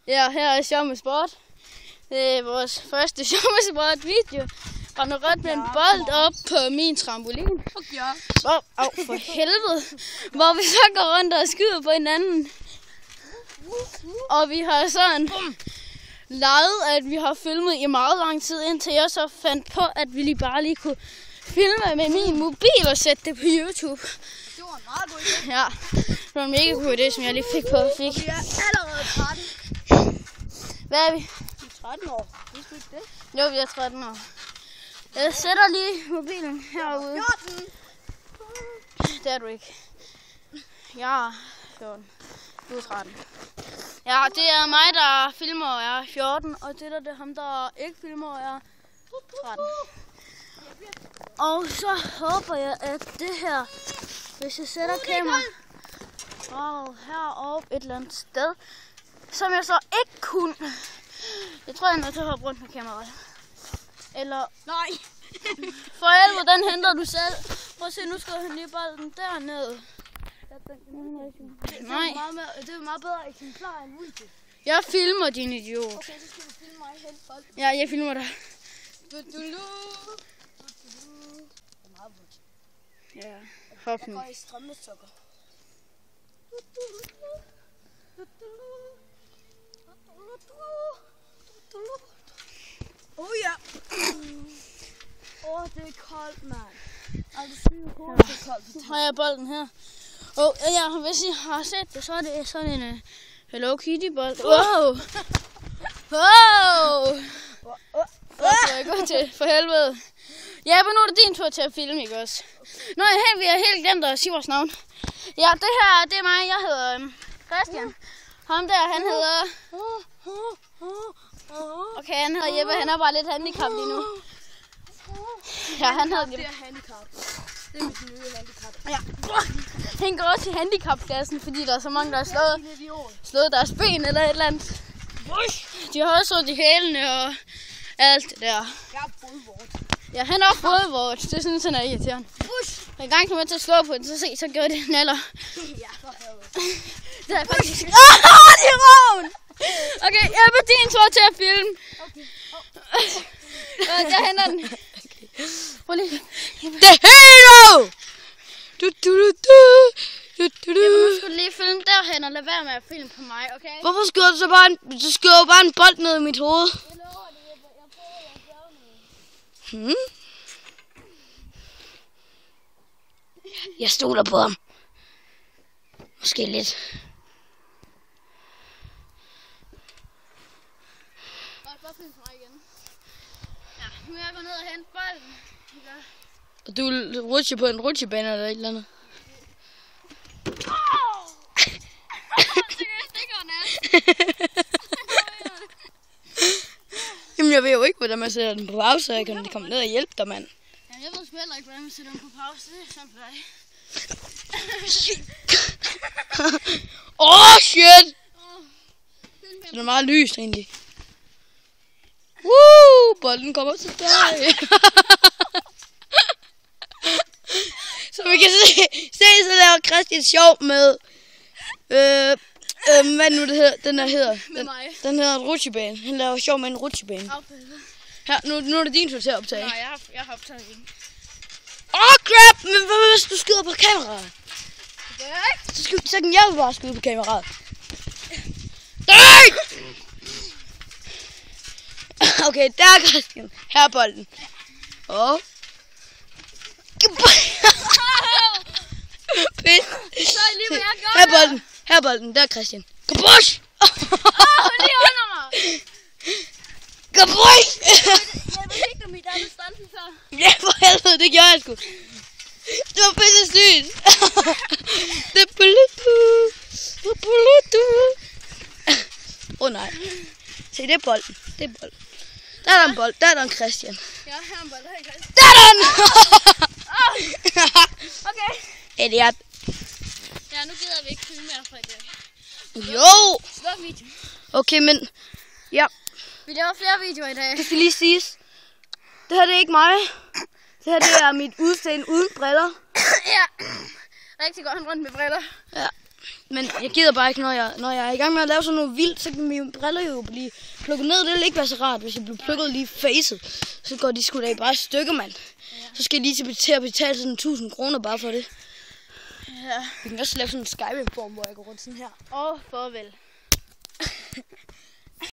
Ja, her er Sjov med Sport. Det er vores første Sjov med Sport video. Render rundt med en bold op på min trampolin. For helvede. Hvor vi så går rundt og skyder på hinanden. Og vi har sådan leget, at vi har filmet i meget lang tid, indtil jeg så fandt på, at vi bare lige kunne filme med min mobil og sætte det på YouTube. Det var en meget god idé. Ja, det var en mega god idé, som jeg lige fik på. Og vi er allerede 13. Hvad er vi? Vi er 13 år. Vidste du ikke det? Jo, vi er 13 år. Jeg sætter lige mobilen herude. 14. Det er du ikke. Jeg er 14. Du er 13. Ja, det er mig, der filmer, og jeg er 14. Og det er ham, der ikke filmer, og jeg er 13. Og så håber jeg, at det her, hvis jeg sætter kamera heroppe et eller andet sted, som jeg så ikke kunne. Jeg tror, jeg er nødt til at hoppe rundt med kameraet. Eller... Nej. For helvede, den henter du selv. Prøv at se, nu skal han lige bolden derned. Nej. Det er meget bedre eksemplar end video. Jeg filmer, din idiot. Okay, så skal du filme mig hen bolden. Ja, jeg filmer dig. Ja, hop nu. Jeg går i strømmesukker. Ja. Det er koldt, mand. Så har jeg bolden her. Og ja, hvis I har set det, så er det sådan en Hello Kitty bold. Wow! Wow! Så jeg går til, for helvede. Ja, men nu er det din tur til at filme, ikke også? Nå, vi har helt glemt at sige vores navn. Ja, det her, det er mig. Jeg hedder Christian. Ham der, han hedder... Okay, han hedder Jeppe. Han er bare lidt handicappet lige nu. Ja, han hedder Jeppe. Det er handicap. Det er mit nye handicap. Ja. Han går også i handicapklassen, fordi der er så mange, der har slået deres ben eller et eller andet. De har også ondt i hælene og alt det der. Jeg er fodvort. Ja, han er fodvort. Det synes han er irriterende. En gang kom jeg til at slå på den, så gjorde det naller. Ja, for helvede. Det er faktisk... Åh, det er roven! Okay, jeg er på din tur til at filme. Okay. Der henter den. Prøv lige. The hero! Nu skal du lige filme derhen og lade være med at filme på mig, okay? Hvorfor skyder du så bare så skyder bare en bold ned i mit hoved? Jeg lover det, jeg prøver at gøre noget. Jeg stoler på ham. Måske lidt. Bare film på mig igen. Ja, nu er jeg gået ned og hente bolden. Og du vil rutsche på en rutsjebane eller et eller andet. Jamen jeg ved jo ikke, hvordan man sætter den på pause, så jeg kan komme ned og hjælpe dig, mand. Jamen, jeg ved sgu heller ikke, hvordan man sætter den på pause. Det er sådan for dig. Shit! Så det er meget lyst egentlig. Bolden kommer til dig. Så vi kan se, så laver Christian sjov med, hvad nu det hedder, den der hedder. Den hedder en rutsjebane. Han laver sjov med en rutsjebane. Her, nu er det din tur til at optage. Nej, jeg har optaget igen. Crap! Men hvad hvis du skyder på kameraet? Det er ikke. Så kan jeg bare skyde på kameraet. Nej! Okay, der er Christian. Her er bolden. Og... Pis. Så er lige, hvad jeg gør. Her er bolden. Her er bolden. Der er Christian. Kabush! Lige under mig. Kabush! Jeg ved ikke, om I der er distancen før. Ja, for helvede, det gjorde jeg sgu. Det var pisse sygt. Det er Bluetooth. Nej. Se, det er bolden. Det er bolden. Der er der en bold. Der er der en Christian. Ja, her er en bold. Her er en Christian. Der er den! Okay. Idiot. Ja, nu gider vi ikke filme mere fra i dag. Jo! Sluk video. Okay, men... Ja, Vi laver flere videoer i dag. det skal lige siges. Det her det er ikke mig. Det her det er mit udseende uden briller. Ja. Rigtig godt, han rundt med briller. Ja. Men jeg gider bare ikke, når jeg er i gang med at lave sådan noget vildt, så kan mine briller jo blive plukket ned. Det vil ikke være så rart, hvis jeg bliver plukket lige i facet. Så går de sgu da bare i stykker, mand. Så skal jeg lige til at betale sådan 1000 kroner bare for det. Ja. Vi kan også lave sådan en Skyrim-form, hvor jeg går rundt sådan her. Farvel.